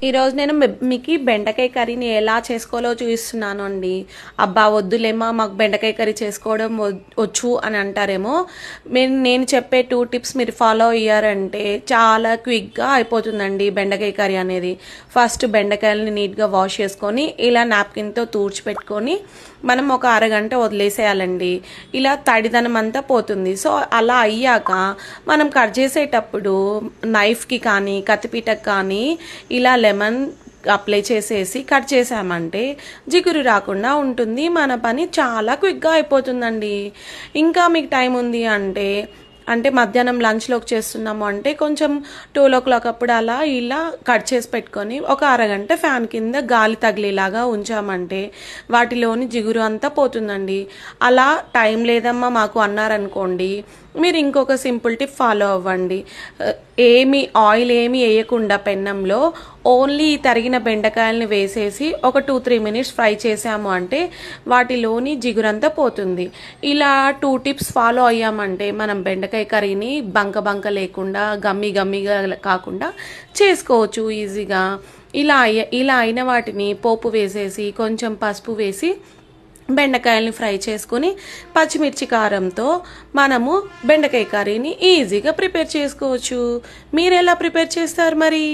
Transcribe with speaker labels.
Speaker 1: ఈరోజు నేను మీకు బెండకాయ కర్రీని ఎలా చేసుకోవాలో చూపిస్తున్నాను అండి. అబ్బా వద్దులేమా, మాకు బెండకాయ కర్రీ చేసుకోవడం వచ్చు అని అంటారేమో. నేను చెప్పే 2 టిప్స్ మీరు ఫాలో అయ్యారంటే చాలా క్విక్గా అయిపోతుందండి బెండకాయ కర్రీ అనేది. ఫస్ట్ బెండకాయలని నీట్గా వాష్ చేసుకొని ఇలా నాప్కిన్తో తుడిచిపెట్టుకొని మనం ఒక అరగంట వదిలేసేయాలండి. ఇలా తడిదనం అంతా పోతుంది. సో అలా అయ్యాక మనం కట్ చేసేటప్పుడు నైఫ్కి కానీ కత్తిపీటకి కానీ ఇలా లెమన్ అప్లై చేసేసి కట్ చేసామంటే జిగురు రాకుండా ఉంటుంది. మన పని చాలా క్విక్గా అయిపోతుందండి. ఇంకా మీకు టైం ఉంది అంటే మధ్యాహ్నం లంచ్లోకి చేస్తున్నాము అంటే కొంచెం 12 o'clock అప్పుడు అలా ఇలా కట్ చేసి పెట్టుకొని ఒక అరగంట ఫ్యాన్ కింద గాలి తగిలేలాగా ఉంచామంటే వాటిలోని జిగురు అంతా పోతుందండి. అలా టైం లేదమ్మా మాకు అన్నారనుకోండి, మీరు ఇంకొక సింపుల్ టిప్ ఫాలో అవ్వండి. ఆయిల్ ఏమి వేయకుండా పెన్నంలో ఓన్లీ తరిగిన బెండకాయలని వేసేసి ఒక 2-3 minutes ఫ్రై చేసాము అంటే వాటిలోని జిగురంతా పోతుంది. ఇలా 2 టిప్స్ ఫాలో అయ్యామంటే మనం బెండకాయ కర్రీని బంక లేకుండా గమ్మిగా కాకుండా చేసుకోవచ్చు ఈజీగా. ఇలా అయిన వాటిని పోపు వేసేసి కొంచెం పసుపు వేసి బెండకాయల్ని ఫ్రై చేసుకుని పచ్చిమిర్చి కారంతో మనము బెండకాయ కర్రీని ఈజీగా ప్రిపేర్ చేసుకోవచ్చు. మీరు ఎలా ప్రిపేర్ చేస్తారు మరి?